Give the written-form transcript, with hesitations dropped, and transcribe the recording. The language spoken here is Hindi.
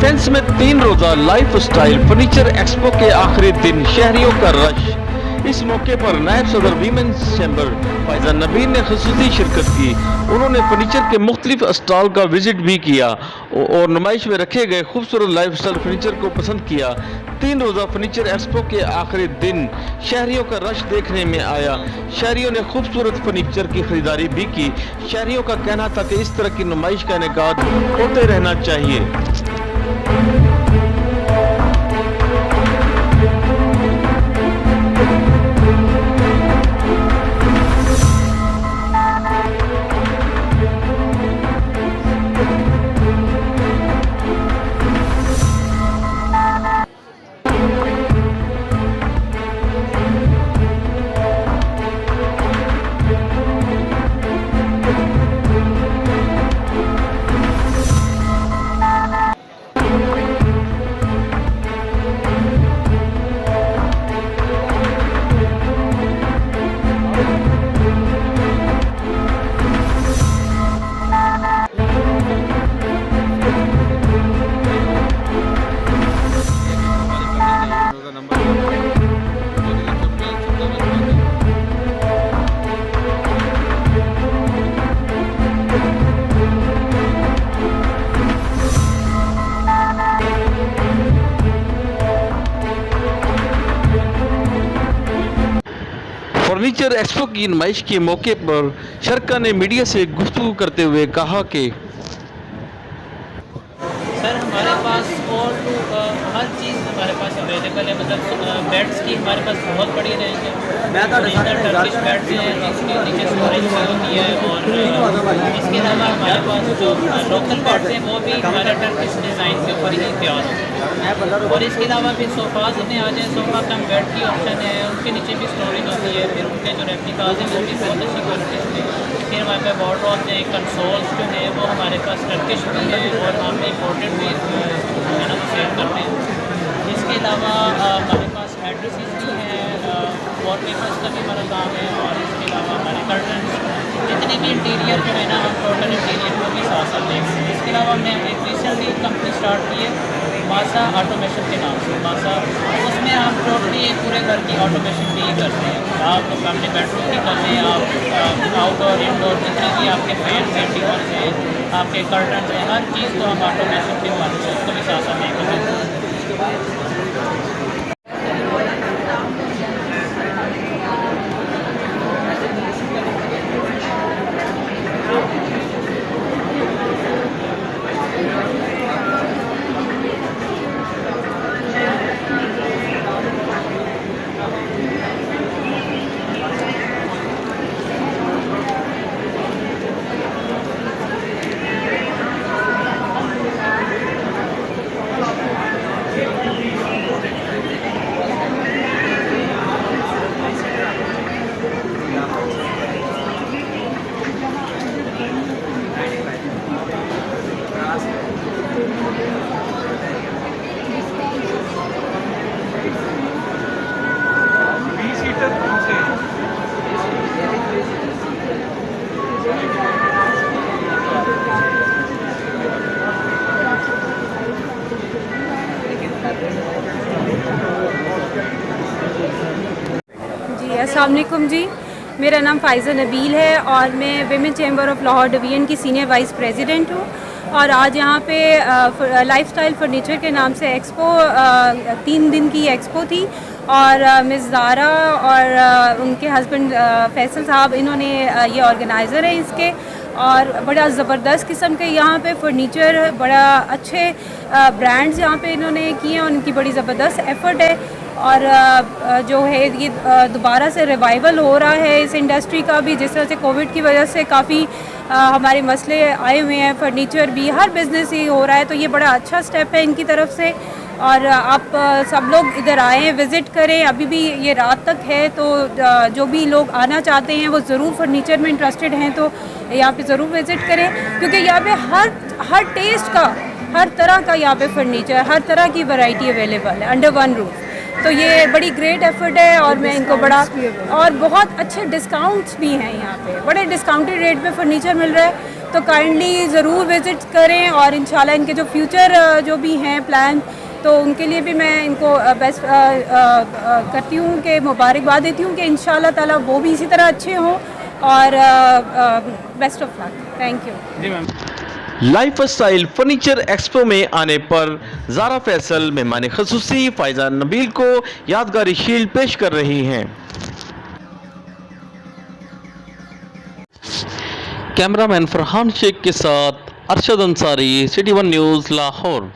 सेंस में 3 रोजा लाइफ स्टाइल फर्नीचर एक्सपो के आखिरी दिन शहरियों का रश। इस मौके पर नायब सदर वीमेंस चैम्बर फायजा नबीन ने खुसूसी शिरकत की। उन्होंने फर्नीचर के मुख्तलिफ स्टॉल का विजिट भी किया और नुमाइश में रखे गए खूबसूरत लाइफ स्टाइल फर्नीचर को पसंद किया। 3 रोजा फर्नीचर एक्सपो के आखिरी दिन शहरियों का रश देखने में आया। शहरियों ने खूबसूरत फर्नीचर की खरीदारी भी की। शहरियों का कहना था कि इस तरह की नुमाइश का इनेकाद होते रहना चाहिए। फर्नीचर एक्सपो की नुमाइश के मौके पर शरका ने मीडिया से गुफ्तगू करते हुए कहा कि सर हमारे पास हर चीज़ हमारे पास अवेलेबल है। मतलब बेड्स की हमारे पास बहुत बड़ी रेंज है। टर्किश बेड्स हैं जिसके नीचे स्टोरेज भी होती है और इसके अलावा हमारे पास जो लोकल बेड्स हैं वो भी हमारे टर्किश डिज़ाइन के ऊपर ही तैयार होते हैं। और इसके अलावा फिर सोफ़ाज में आ जाए, सोफ़ा कम बेड की ऑप्शन है, उनके नीचे भी स्टोरेज होती है। फिर उनके जो रेप्लिकाज हैं वो भी बहुत अच्छी क्वालिटी के। फिर हमारे पास वार्डरोब्स हैं, कंसोल्स जो है वो हमारे पास टर्किश भी है और हम इम्पोर्टेड भी है ना सेल करते हैं। इसके अलावा हमारे पास मैट्रेसेस भी हैं, वॉलपेपर्स का भी हमारा काम है और इसके अलावा हमारे कर्टन जितने भी इंटीरियर जो है ना हम टोटल इंटीरियर को भी साथ साथ देखते हैं। इसके अलावा हमने एक रिसेंटली कंपनी स्टार्ट की है मासा ऑटोमेशन के नाम से। मासा उसमें हम टोटली पूरे घर की ऑटोमेशन भी करते हैं। आप अपने बेडरूम की कर लें, आप आउटडोर इंडोर जितने भी आपके फैन हैं, टीवर्स हैं, आपके कर्टन हैं, हर चीज़ को हम ऑटोमेशन के हमारे से उसको भी साथ साथ नहीं करते हैं। अस्सलाम वालेकुम जी, मेरा नाम फायजा नबील है और मैं women chamber of Lahore division की सीनियर वाइस प्रेसिडेंट हूँ। और आज यहाँ पे लाइफस्टाइल फर्नीचर के नाम से एक्सपो 3 दिन की एक्सपो थी और मिस ज़ारा और उनके हस्बैंड फैसल साहब इन्होंने ये ऑर्गेनाइज़र हैं इसके। और बड़ा ज़बरदस्त किस्म के यहाँ पे फर्नीचर, बड़ा अच्छे ब्रांड्स यहाँ पे इन्होंने किए हैं। उनकी बड़ी ज़बरदस्त एफ़र्ट है और जो है ये दोबारा से रिवाइवल हो रहा है इस इंडस्ट्री का भी। जिस तरह से कोविड की वजह से काफ़ी हमारे मसले आए हुए हैं, फर्नीचर भी हर बिज़नेस ही हो रहा है, तो ये बड़ा अच्छा स्टेप है इनकी तरफ से। और आप सब लोग इधर आएँ, विज़िट करें। अभी भी ये रात तक है, तो जो भी लोग आना चाहते हैं वो ज़रूर फर्नीचर में इंटरेस्टेड हैं तो यहाँ पे ज़रूर विज़िट करें, क्योंकि यहाँ पे हर टेस्ट का, हर तरह का यहाँ पे फर्नीचर, हर तरह की वैरायटी अवेलेबल है अंडर वन रूफ। तो ये बड़ी ग्रेट एफर्ट है और मैं इनको बड़ा, और बहुत अच्छे डिस्काउंट्स भी हैं यहाँ पे, बड़े डिस्काउंटेड रेट पे फर्नीचर मिल रहा है। तो काइंडली ज़रूर विज़िट करें और इंशाल्लाह इनके जो फ्यूचर जो भी हैं प्लान, तो उनके लिए भी मैं इनको बेस्ट करती हूँ कि मुबारकबाद देती हूँ कि इंशाल्लाह ताला वो भी इसी तरह अच्छे हों और best of luck. Thank you ji ma'am. Lifestyle furniture expo में आने पर ज़ारा फैसल मेहमान खसूसी फायजा नबील को यादगारी शील्ड पेश कर रही हैं। कैमरामैन फरहान शेख के साथ Arshad Ansari, city one news, Lahore.